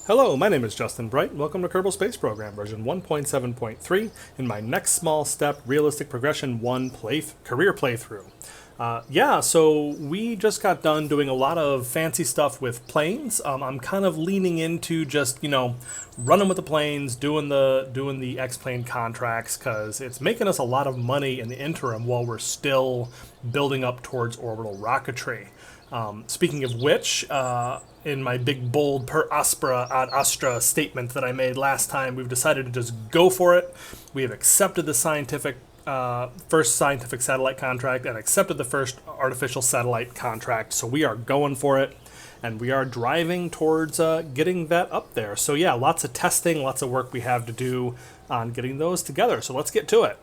Hello, my name is Justin Bright. Welcome to Kerbal Space Program version 1.7.3 in my next small step realistic progression 1 career playthrough. So we just got done doing a lot of fancy stuff with planes. I'm kind of leaning into just, running with the planes, doing the X-plane contracts, because it's making us a lot of money in the interim while we're still building up towards orbital rocketry. Speaking of which, in my big bold per aspera ad astra statement that I made last time, we've decided to just go for it. We have accepted the first scientific satellite contract and accepted the first artificial satellite contract. So we are going for it, and we are driving towards getting that up there. So yeah, lots of testing, lots of work we have to do on getting those together. So let's get to it.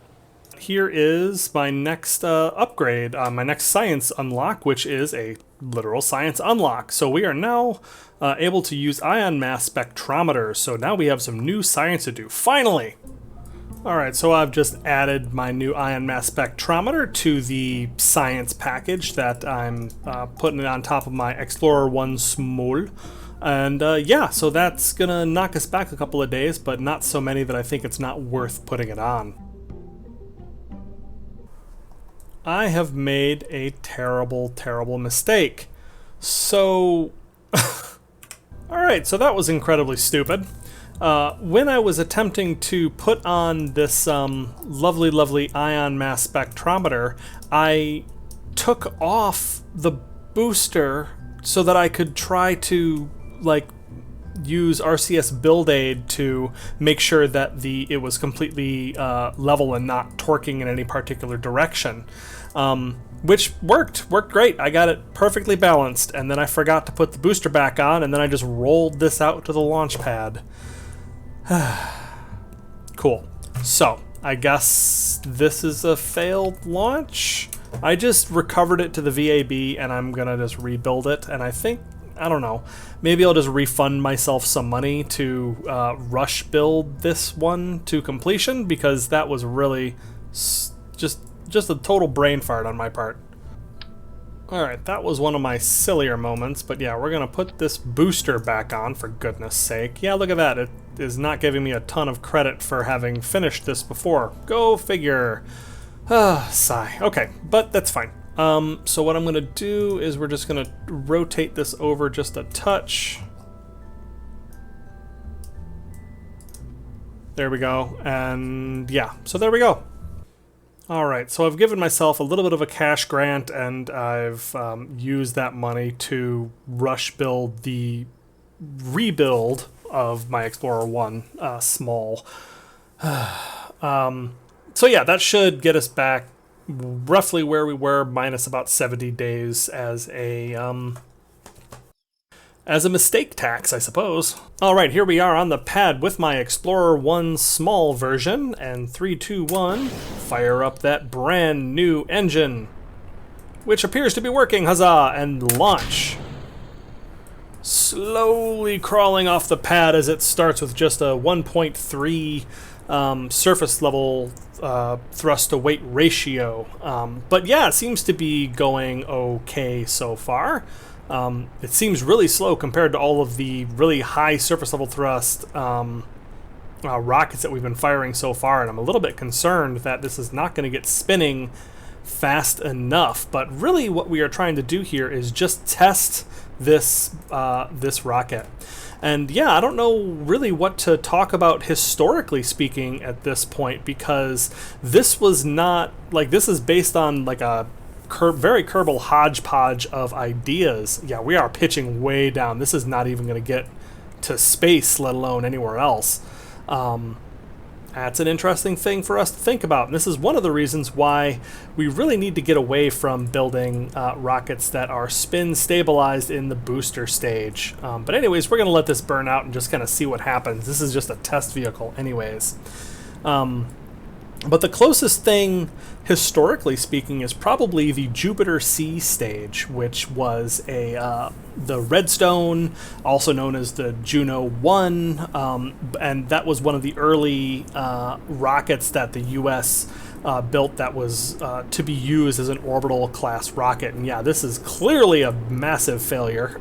Here is my next upgrade, my next science unlock, which is a literal science unlock. So we are now able to use ion mass spectrometers. So now we have some new science to do. Finally! Alright, so I've just added my new ion mass spectrometer to the science package that I'm putting it on top of my Explorer 1 Small. And so that's gonna knock us back a couple of days, but not so many that I think it's not worth putting it on. I have made a terrible, terrible mistake. So, alright, so that was incredibly stupid. When I was attempting to put on this lovely, lovely ion mass spectrometer, I took off the booster so that I could try to, use RCS build aid to make sure that it was completely level and not torquing in any particular direction, which worked great. I got it perfectly balanced, and then I forgot to put the booster back on, and then I just rolled this out to the launch pad. Cool. So I guess this is a failed launch. I just recovered it to the VAB, and I'm gonna just rebuild it, and I don't know, maybe I'll just refund myself some money to rush build this one to completion, because that was really just a total brain fart on my part. Alright, that was one of my sillier moments, but yeah, we're gonna put this booster back on, for goodness sake. Yeah, look at that, it is not giving me a ton of credit for having finished this before. Go figure. Sigh. Okay, but that's fine. So what I'm going to do is we're just going to rotate this over just a touch. There we go. And yeah, so there we go. Alright, so I've given myself a little bit of a cash grant, and I've used that money to rush build the rebuild of my Explorer 1 Small. So yeah, that should get us back roughly where we were, minus about 70 days as a mistake tax, I suppose. All right, here we are on the pad with my Explorer 1 Small version, and 3, 2, 1, fire up that brand new engine, which appears to be working, huzzah, and launch. Slowly crawling off the pad as it starts with just a 1.3 surface level thrust to weight ratio. But yeah, it seems to be going okay so far. It seems really slow compared to all of the really high surface level thrust rockets that we've been firing so far, and I'm a little bit concerned that this is not going to get spinning fast enough. But really what we are trying to do here is just test this rocket. And yeah, I don't know really what to talk about historically speaking at this point, because this was not, this is based on a very Kerbal hodgepodge of ideas. Yeah, we are pitching way down. This is not even going to get to space, let alone anywhere else. That's an interesting thing for us to think about. And this is one of the reasons why we really need to get away from building rockets that are spin stabilized in the booster stage. But anyways, we're going to let this burn out and just kind of see what happens. This is just a test vehicle anyways. But the closest thing, historically speaking, is probably the Jupiter C stage, which was the Redstone, also known as the Juno 1, and that was one of the early rockets that the U.S. Built that was to be used as an orbital class rocket. And yeah, this is clearly a massive failure.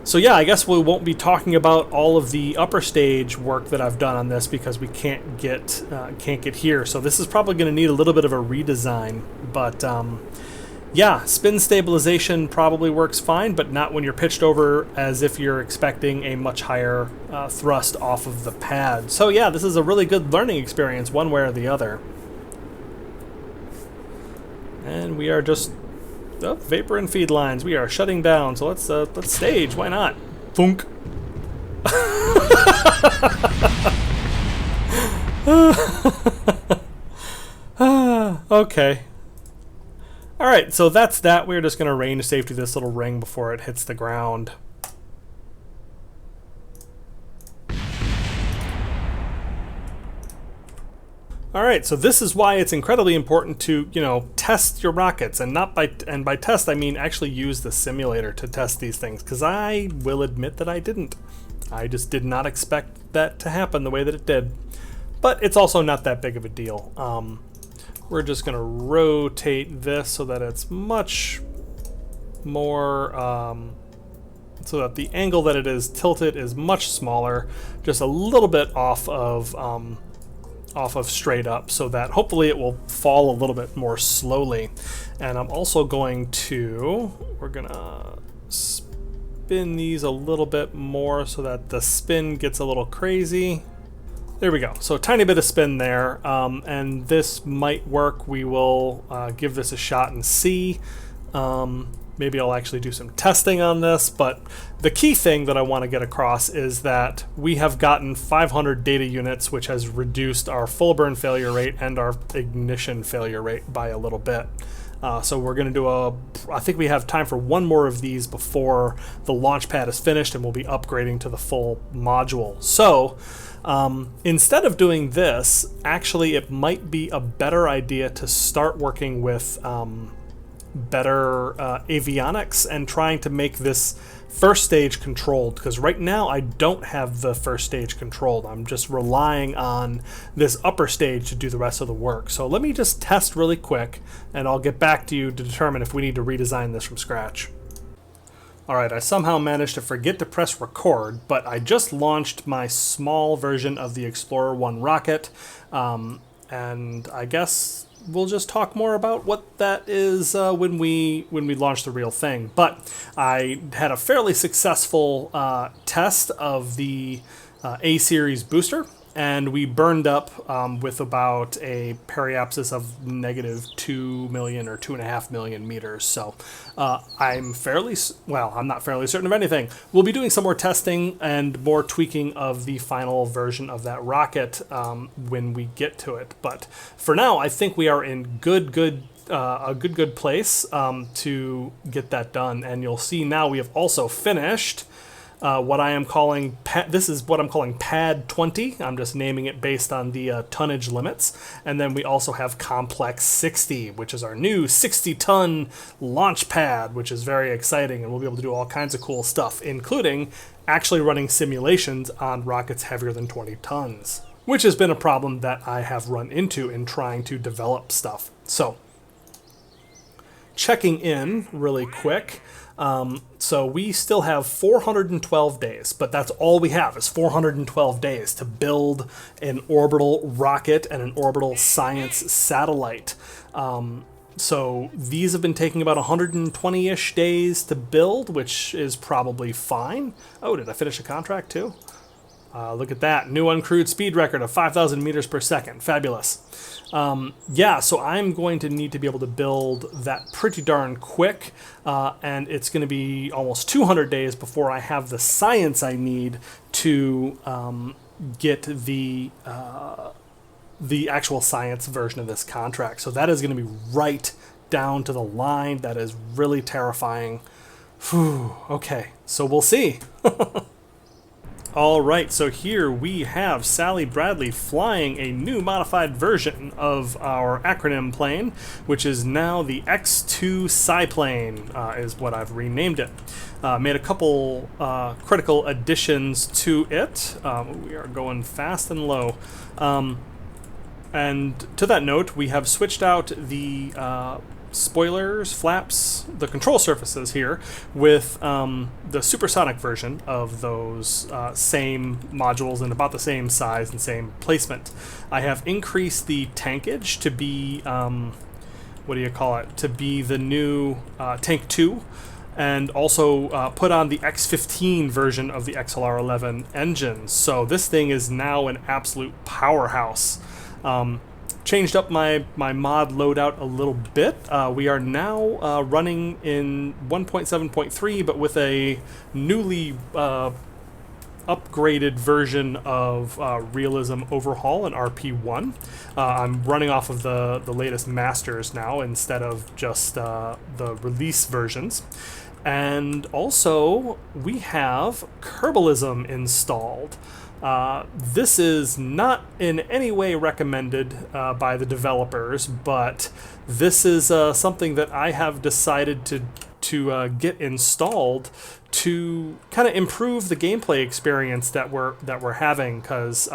So yeah, I guess we won't be talking about all of the upper stage work that I've done on this because we can't get here. So this is probably going to need a little bit of a redesign. But yeah, spin stabilization probably works fine, but not when you're pitched over as if you're expecting a much higher thrust off of the pad. So yeah, this is a really good learning experience one way or the other. And we are just... Oh, vapor and feed lines. We are shutting down. So let's stage. Why not? Thunk. Okay. All right. So that's that. We're just going to range safety this little ring before it hits the ground. All right, so this is why it's incredibly important to, you know, test your rockets, and by test I mean actually use the simulator to test these things, because I will admit that I didn't. I just did not expect that to happen the way that it did. But it's also not that big of a deal. We're just going to rotate this so that it's much more, so that the angle that it is tilted is much smaller, just a little bit off of straight up, so that hopefully it will fall a little bit more slowly. And I'm also going to, we're gonna spin these a little bit more so that the spin gets a little crazy. There we go. So a tiny bit of spin there, and this might work. We will give this a shot and see. Maybe I'll actually do some testing on this, but the key thing that I want to get across is that we have gotten 500 data units, which has reduced our full burn failure rate and our ignition failure rate by a little bit. So we're going to do I think we have time for one more of these before the launch pad is finished, and we'll be upgrading to the full module. So instead of doing this, actually it might be a better idea to start working with better avionics and trying to make this first stage controlled, because right now I don't have the first stage controlled. I'm just relying on this upper stage to do the rest of the work. So let me just test really quick, and I'll get back to you to determine if we need to redesign this from scratch. Alright, I somehow managed to forget to press record, but I just launched my small version of the Explorer 1 rocket, and I guess we'll just talk more about what that is when we launch the real thing. But I had a fairly successful test of the A-series booster, and we burned up with about a periapsis of -2 million or 2.5 million meters. So I'm not fairly certain of anything. We'll be doing some more testing and more tweaking of the final version of that rocket when we get to it. But for now, I think we are in a good place to get that done. And you'll see now we have also finished what I am calling, this is what I'm calling Pad 20. I'm just naming it based on the tonnage limits. And then we also have Complex 60, which is our new 60-ton launch pad, which is very exciting. And we'll be able to do all kinds of cool stuff, including actually running simulations on rockets heavier than 20 tons, which has been a problem that I have run into in trying to develop stuff. So, checking in really quick. So we still have 412 days, but that's all we have is 412 days to build an orbital rocket and an orbital science satellite. So these have been taking about 120-ish days to build, which is probably fine. Oh, did I finish a contract too? Look at that. New uncrewed speed record of 5,000 meters per second. Fabulous. Yeah, so I'm going to need to be able to build that pretty darn quick, and it's going to be almost 200 days before I have the science I need to get the actual science version of this contract. So that is going to be right down to the line. That is really terrifying. Whew, okay, so we'll see. All right, so here we have Sally Bradley flying a new modified version of our acronym plane, which is now the X2 Sciplane, is what I've renamed it. Made a couple critical additions to it. We are going fast and low. And to that note, we have switched out the spoilers, flaps, the control surfaces here with the supersonic version of those same modules in about the same size and same placement. I have increased the tankage to be, what do you call it, to be the new Tank 2, and also put on the X15 version of the XLR11 engine. So this thing is now an absolute powerhouse. Changed up my mod loadout a little bit. We are now running in 1.7.3, but with a newly upgraded version of Realism Overhaul and RP-1. I'm running off of the latest masters now instead of just the release versions. And also, we have Kerbalism installed. This is not in any way recommended by the developers, but this is something that I have decided to get installed to kind of improve the gameplay experience that we're having, because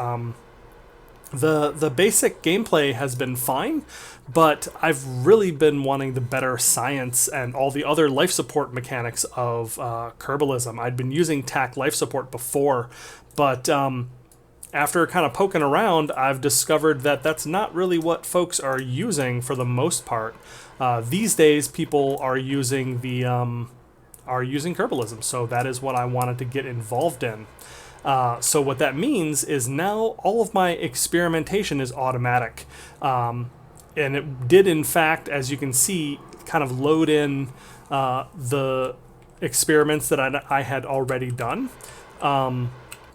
the basic gameplay has been fine, but I've really been wanting the better science and all the other life support mechanics of Kerbalism. I'd been using TAC life support before, but after kind of poking around, I've discovered that that's not really what folks are using for the most part. These days, people are using Kerbalism, so that is what I wanted to get involved in. So what that means is now all of my experimentation is automatic. And it did, in fact, as you can see, kind of load in the experiments that I had already done,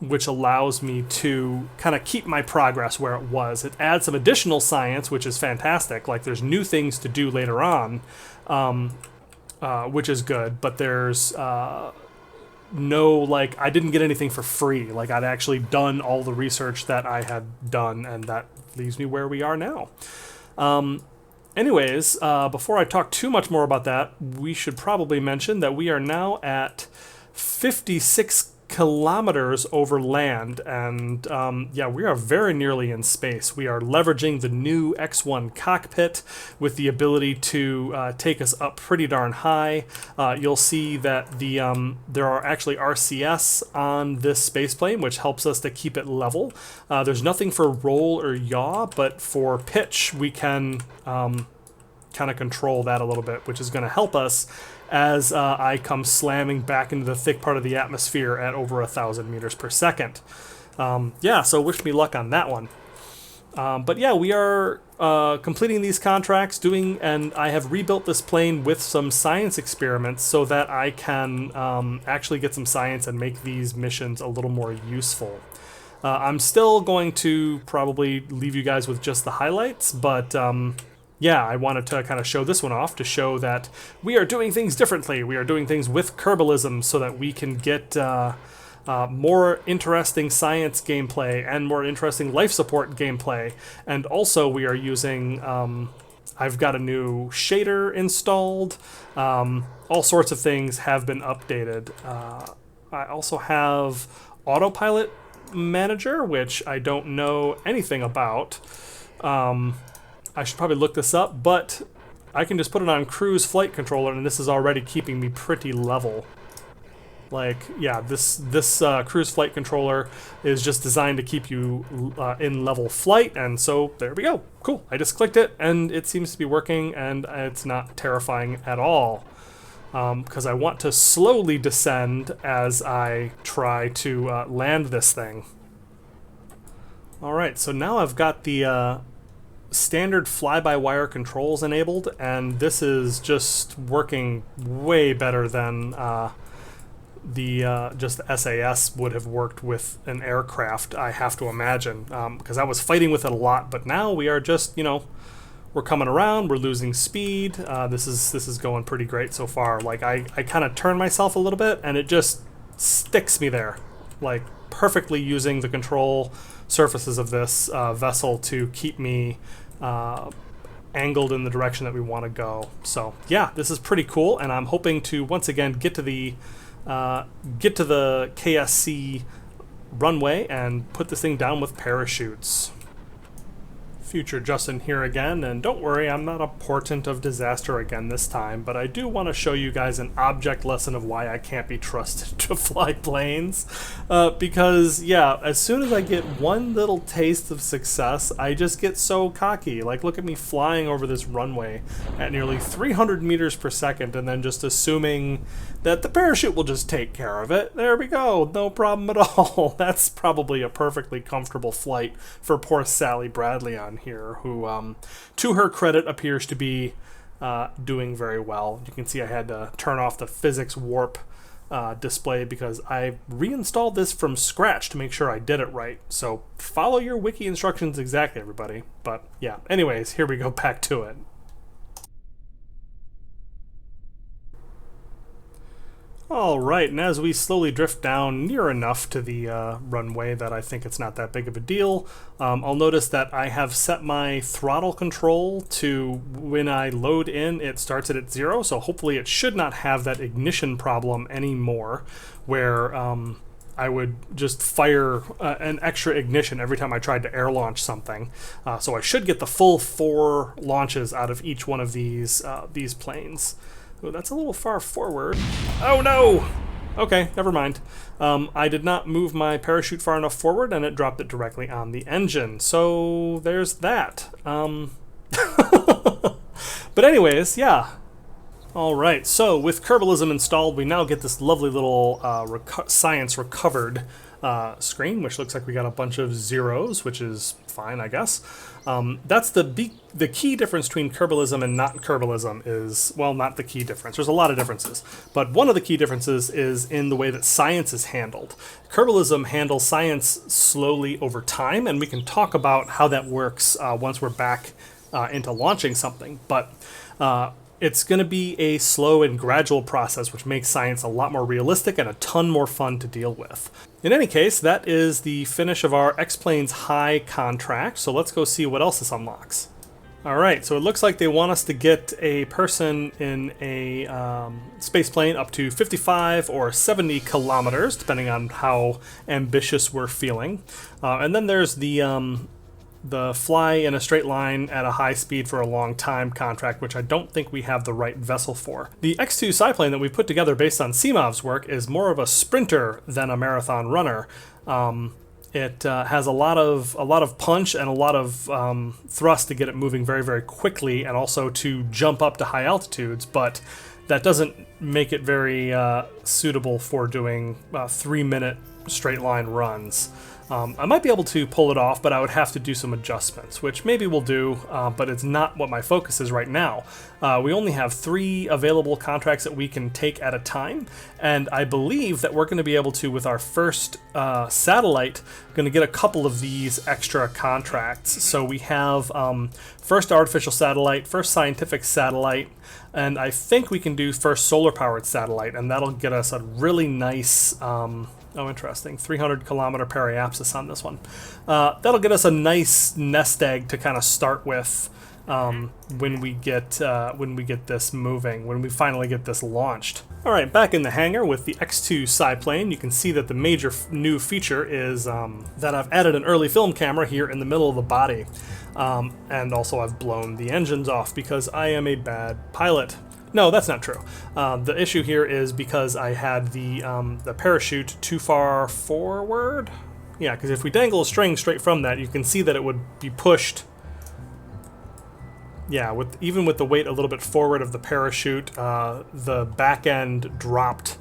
which allows me to kind of keep my progress where it was. It adds some additional science, which is fantastic. Like, there's new things to do later on, which is good, but there's no, like, I didn't get anything for free. Like, I'd actually done all the research that I had done, and that leaves me where we are now. Anyways, before I talk too much more about that, we should probably mention that we are now at 56 kilometers over land, and yeah, we are very nearly in space. We are leveraging the new X1 cockpit with the ability to take us up pretty darn high. You'll see that there are actually RCS on this spaceplane, which helps us to keep it level. There's nothing for roll or yaw, but for pitch we can kind of control that a little bit, which is going to help us as I come slamming back into the thick part of the atmosphere at over 1,000 meters per second. Yeah, so wish me luck on that one. But yeah, we are completing these contracts, and I have rebuilt this plane with some science experiments so that I can actually get some science and make these missions a little more useful. I'm still going to probably leave you guys with just the highlights, but yeah, I wanted to kind of show this one off to show that we are doing things differently. We are doing things with Kerbalism so that we can get more interesting science gameplay and more interesting life support gameplay. And also we are using, I've got a new shader installed. All sorts of things have been updated. I also have Autopilot Manager, which I don't know anything about. I should probably look this up, but I can just put it on cruise flight controller, and this is already keeping me pretty level. Like, yeah, this cruise flight controller is just designed to keep you in level flight, and so there we go. Cool. I just clicked it, and it seems to be working, and it's not terrifying at all. Because I want to slowly descend as I try to land this thing. Alright, so now I've got the standard fly-by-wire controls enabled, and this is just working way better than just the SAS would have worked with an aircraft, I have to imagine, because I was fighting with it a lot, but now we are just, you know, we're coming around, we're losing speed. This is going pretty great so far. Like, I kind of turn myself a little bit, and it just sticks me there, like, perfectly using the control surfaces of this vessel to keep me angled in the direction that we want to go. So yeah, this is pretty cool, and I'm hoping to once again get to the KSC runway and put this thing down with parachutes. Future Justin here again, and don't worry, I'm not a portent of disaster again this time, but I do want to show you guys an object lesson of why I can't be trusted to fly planes. Because, yeah, as soon as I get one little taste of success, I just get so cocky. Like, look at me flying over this runway at nearly 300 meters per second, and then just assuming that the parachute will just take care of it. There we go, no problem at all. That's probably a perfectly comfortable flight for poor Sally Bradley on here, who, to her credit, appears to be doing very well. You can see I had to turn off the physics warp display because I reinstalled this from scratch to make sure I did it right. So follow your wiki instructions exactly, everybody. But yeah, anyways, here we go, back to it. Alright, and as we slowly drift down near enough to the runway that I think it's not that big of a deal, I'll notice that I have set my throttle control to when I load in, it starts it at 0, so hopefully it should not have that ignition problem anymore, where I would just fire an extra ignition every time I tried to air launch something. So I should get the full 4 launches out of each one of these planes. Oh, that's a little far forward. Oh no! Okay, never mind. I did not move my parachute far enough forward and it dropped it directly on the engine. So there's that. But anyways, yeah. Alright, so with Kerbalism installed, we now get this lovely little science recovered screen, which looks like we got a bunch of zeros, which is fine, I guess. That's the key difference between Kerbalism and not Kerbalism is, well, not the key difference. There's a lot of differences, but one of the key differences is in the way that science is handled. Kerbalism handles science slowly over time, and we can talk about how that works once we're back into launching something, but it's going to be a slow and gradual process, which makes science a lot more realistic and a ton more fun to deal with. In any case, that is the finish of our X-Planes High contract, so let's go see what else this unlocks. Alright, so it looks like they want us to get a person in a space plane up to 55 or 70 kilometers, depending on how ambitious we're feeling. And then there's the fly in a straight line at a high speed for a long time contract, which I don't think we have the right vessel for. The X2 Cyplane that we put together based on Simov's work is more of a sprinter than a marathon runner. It has a lot of punch and a lot of thrust to get it moving very, very quickly, and also to jump up to high altitudes, but that doesn't make it very suitable for doing 3-minute straight line runs. I might be able to pull it off, but I would have to do some adjustments, which maybe we'll do, but it's not what my focus is right now. We only have 3 available contracts that we can take at a time, and I believe that we're going to be able to, with our first satellite, going to get a couple of these extra contracts. So we have first artificial satellite, first scientific satellite, and I think we can do first solar-powered satellite, and that'll get us a really nice... oh, interesting. 300 kilometer periapsis on this one. That'll get us a nice nest egg to kind of start with when we get this moving, when we finally get this launched. All right, back in the hangar with the X2 Cyplane, you can see that the major new feature is that I've added an early film camera here in the middle of the body. And also I've blown the engines off because I am a bad pilot. No, that's not true. The issue here is because I had the parachute too far forward. Yeah, because if we dangle a string straight from that, you can see that it would be pushed. Yeah, even with the weight a little bit forward of the parachute, the back end dropped.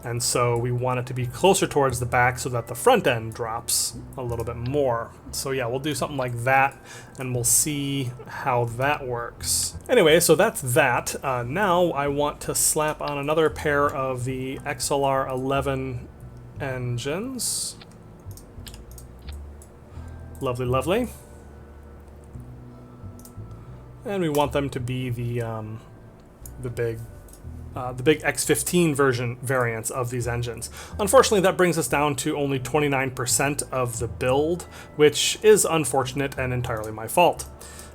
And so we want it to be closer towards the back so that the front end drops a little bit more. So yeah, we'll do something like that, and we'll see how that works. Anyway, so that's that. Now I want to slap on another pair of the XLR-11 engines. Lovely, lovely. And we want them to be the big X15 version variants of these engines. Unfortunately, that brings us down to only 29% of the build, which is unfortunate and entirely my fault.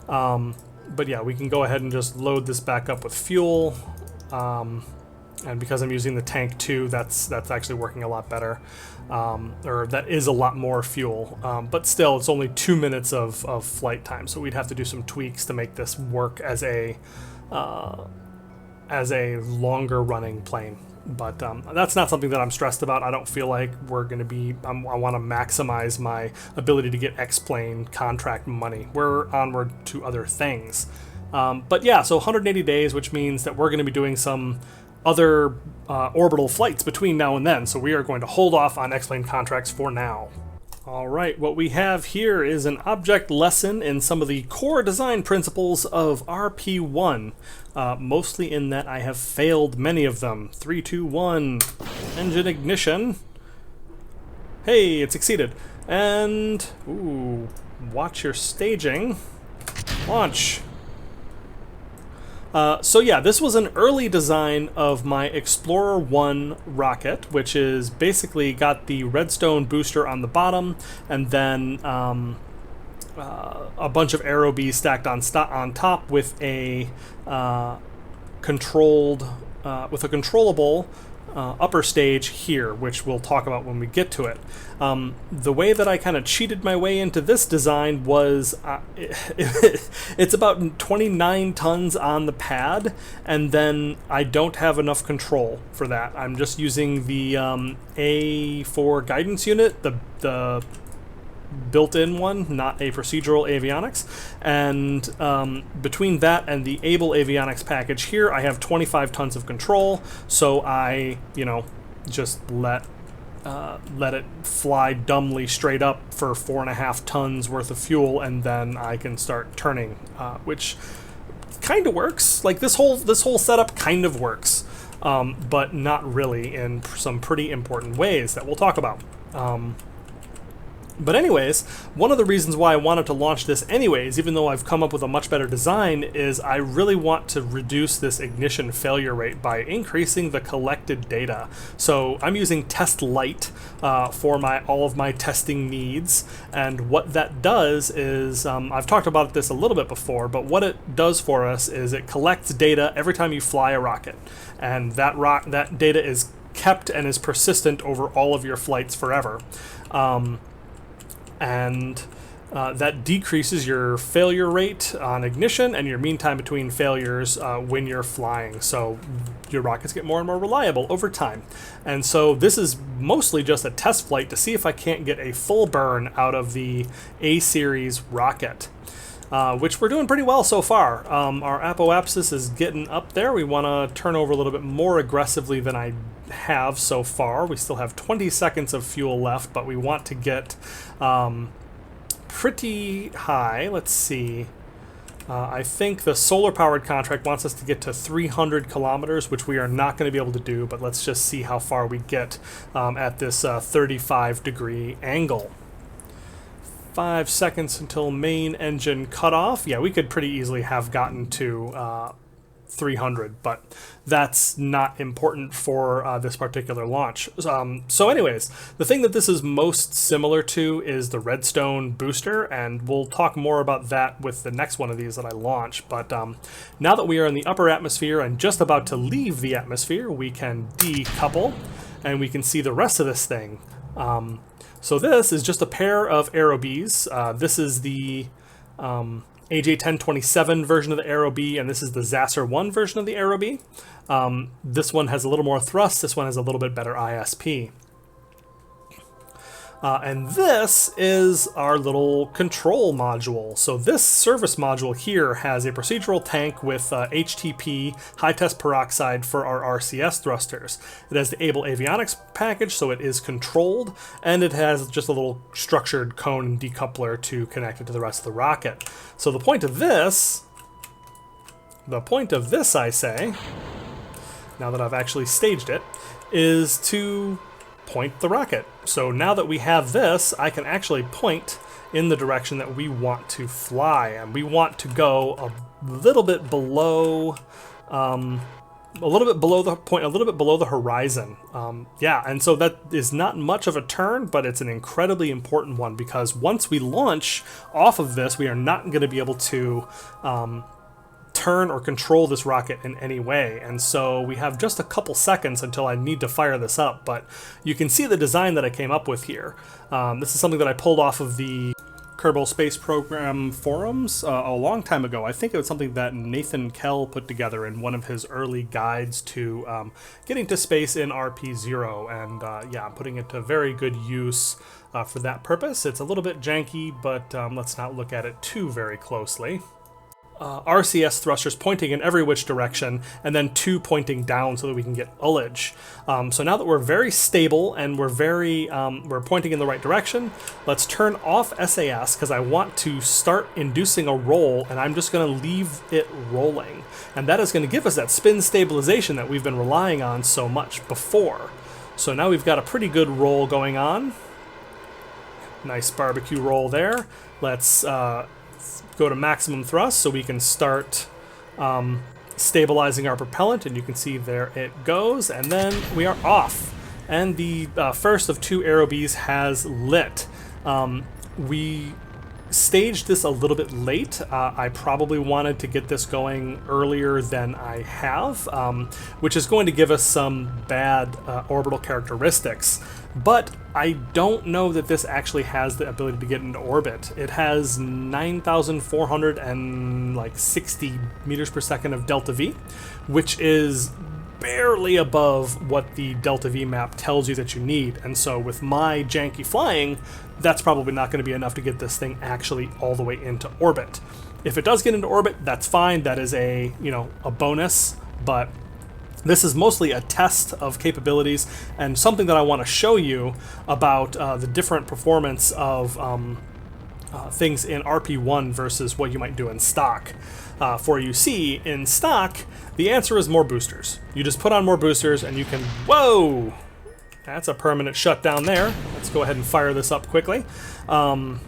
But yeah, we can go ahead and just load this back up with fuel. And because I'm using the tank too, that's actually working a lot better, or that is a lot more fuel. But still, it's only 2 minutes of flight time, so we'd have to do some tweaks to make this work as a longer running plane. But that's not something that I'm stressed about. I don't feel like we're going to be, I want to maximize my ability to get X-Plane contract money. We're onward to other things. But yeah, so 180 days, which means that we're going to be doing some other orbital flights between now and then. So we are going to hold off on X-Plane contracts for now. All right, what we have here is an object lesson in some of the core design principles of RP-1, mostly in that I have failed many of them. 3, 2, 1, engine ignition. Hey, it succeeded. And, ooh, watch your staging. Launch. So yeah, this was an early design of my Explorer 1 rocket, which is basically got the redstone booster on the bottom, and then a bunch of aero bees stacked on top with a controllable upper stage here, which we'll talk about when we get to it. The way that I kind of cheated my way into this design was it's about 29 tons on the pad, and then I don't have enough control for that. I'm just using the A4 guidance unit, the built-in one, not a procedural avionics, and between that and the Able avionics package here, I have 25 tons of control, so I, just let it fly dumbly straight up for 4.5 tons worth of fuel, and then I can start turning, which kind of works. Like this whole setup kind of works, but not really in some pretty important ways that we'll talk about. But anyways, one of the reasons why I wanted to launch this anyways, even though I've come up with a much better design, is I really want to reduce this ignition failure rate by increasing the collected data. So I'm using Test Lite for all of my testing needs, and what that does is, I've talked about this a little bit before, but what it does for us is it collects data every time you fly a rocket, and that data is kept and is persistent over all of your flights forever. That decreases your failure rate on ignition and your mean time between failures when you're flying. So your rockets get more and more reliable over time. And so this is mostly just a test flight to see if I can't get a full burn out of the A-series rocket, which we're doing pretty well so far. Our apoapsis is getting up there. We want to turn over a little bit more aggressively than I have so far. We still have 20 seconds of fuel left, but we want to get pretty high. Let's see. I think the solar-powered contract wants us to get to 300 kilometers, which we are not going to be able to do, but let's just see how far we get at this 35-degree angle. 5 seconds until main engine cutoff. Yeah, we could pretty easily have gotten to 300, but that's not important for this particular launch. So anyways, the thing that this is most similar to is the redstone booster, and we'll talk more about that with the next one of these that I launch. But now that we are in the upper atmosphere and just about to leave the atmosphere, we can decouple, and we can see the rest of this thing. So this is just a pair of aero bees. This is the AJ1027 version of the aero bee, and this is the Zasser 1 version of the aero bee. This one has a little more thrust, this one has a little bit better ISP. And this is our little control module. So this service module here has a procedural tank with HTP, high test peroxide, for our RCS thrusters. It has the Able avionics package, so it is controlled, and it has just a little structured cone and decoupler to connect it to the rest of the rocket. So the point of this, I say, now that I've actually staged it, is to point the rocket. So now that we have this, I can actually point in the direction that we want to fly, and we want to go a little bit below the horizon. Yeah, and so that is not much of a turn, but it's an incredibly important one, because once we launch off of this, we are not going to be able to turn or control this rocket in any way. And so we have just a couple seconds until I need to fire this up, but you can see the design that I came up with here. This is something that I pulled off of the Kerbal Space Program forums a long time ago. I think it was something that Nathan Kell put together in one of his early guides to getting to space in RP-0, and yeah, I'm putting it to very good use for that purpose. It's a little bit janky, but let's not look at it too very closely. RCS thrusters pointing in every which direction, and then 2 pointing down so that we can get ullage. So now that we're very stable and we're pointing in the right direction, let's turn off SAS because I want to start inducing a roll, and I'm just going to leave it rolling. And that is going to give us that spin stabilization that we've been relying on so much before. So now we've got a pretty good roll going on. Nice barbecue roll there. Let's go to maximum thrust so we can start stabilizing our propellant, and you can see there it goes, and then we are off. And the first of 2 aerobees has lit. We staged this a little bit late. I probably wanted to get this going earlier than I have, which is going to give us some bad orbital characteristics. But I don't know that this actually has the ability to get into orbit. It has 9,460 meters per second of delta V, which is barely above what the delta V map tells you that you need. And so with my janky flying, that's probably not going to be enough to get this thing actually all the way into orbit. If it does get into orbit, that's fine. That is a bonus, but this is mostly a test of capabilities and something that I want to show you about the different performance of things in RP-1 versus what you might do in stock. For you see, in stock, the answer is more boosters. You just put on more boosters and you can... Whoa! That's a permanent shutdown there. Let's go ahead and fire this up quickly. I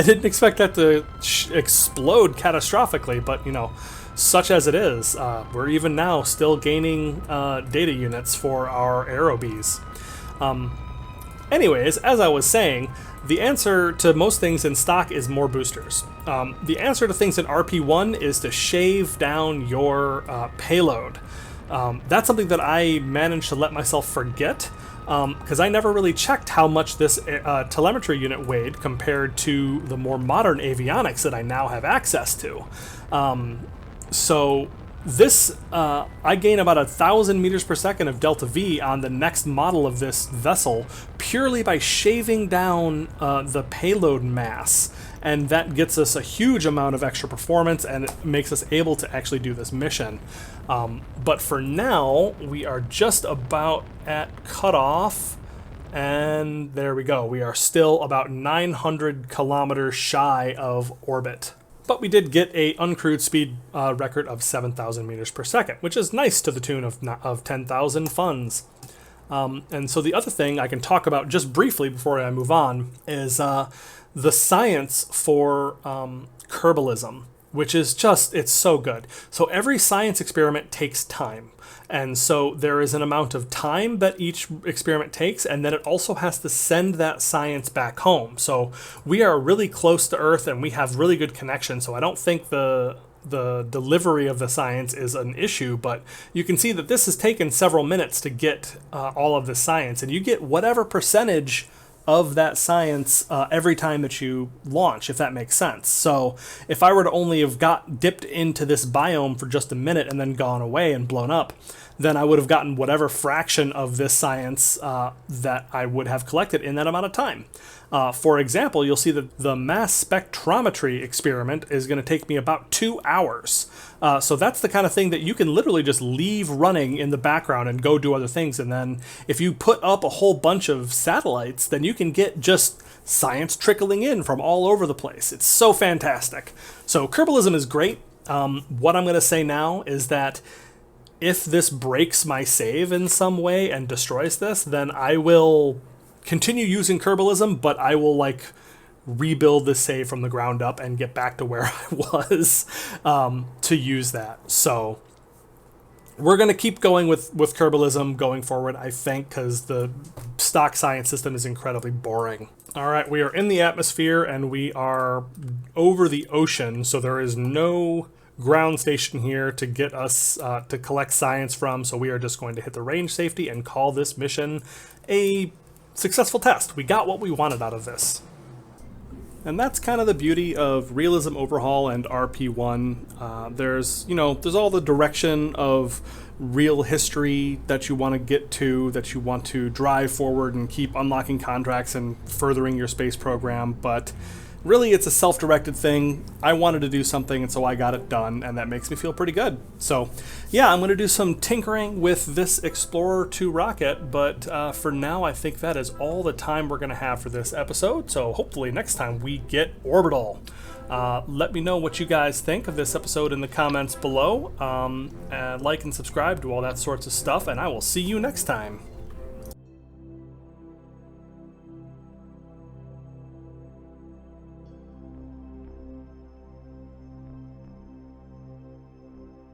didn't expect that to explode catastrophically, but such as it is, we're even now still gaining data units for our aerobees. Anyways, as I was saying, the answer to most things in stock is more boosters. The answer to things in RP-1 is to shave down your payload. That's something that I managed to let myself forget, because I never really checked how much this telemetry unit weighed compared to the more modern avionics that I now have access to. So this, I gain about 1,000 meters per second of delta V on the next model of this vessel purely by shaving down the payload mass, and that gets us a huge amount of extra performance, and it makes us able to actually do this mission. But for now, we are just about at cutoff, and there we go. We are still about 900 kilometers shy of orbit. But we did get a uncrewed speed record of 7,000 meters per second, which is nice, to the tune of 10,000 funds. And so the other thing I can talk about just briefly before I move on is the science for Kerbalism, which is just, it's so good. So every science experiment takes time. And so there is an amount of time that each experiment takes, and then it also has to send that science back home. So we are really close to Earth, and we have really good connection. So I don't think the delivery of the science is an issue, but you can see that this has taken several minutes to get all of the science, and you get whatever percentage of that science every time that you launch, if that makes sense. So if I were to only have dipped into this biome for just a minute and then gone away and blown up, then I would have gotten whatever fraction of this science that I would have collected in that amount of time. For example, you'll see that the mass spectrometry experiment is going to take me about 2 hours. So that's the kind of thing that you can literally just leave running in the background and go do other things. And then if you put up a whole bunch of satellites, then you can get just science trickling in from all over the place. It's so fantastic. So Kerbalism is great. What I'm going to say now is that if this breaks my save in some way and destroys this, then I will continue using Kerbalism, but I will rebuild the save from the ground up and get back to where I was to use that. So we're going to keep going with Kerbalism going forward, I think, because the stock science system is incredibly boring. All right, we are in the atmosphere and we are over the ocean, so there is no ground station here to get us to collect science from, so we are just going to hit the range safety and call this mission a successful test. We got what we wanted out of this. And that's kind of the beauty of Realism Overhaul and RP-1. There's all the direction of real history that you want to get to, that you want to drive forward and keep unlocking contracts and furthering your space program, but really it's a self-directed thing. I wanted to do something, and so I got it done, and that makes me feel pretty good. So yeah, I'm going to do some tinkering with this Explorer 2 rocket, but for now I think that is all the time we're going to have for this episode, so hopefully next time we get orbital. Let me know what you guys think of this episode in the comments below. Like and subscribe, do all that sorts of stuff, and I will see you next time.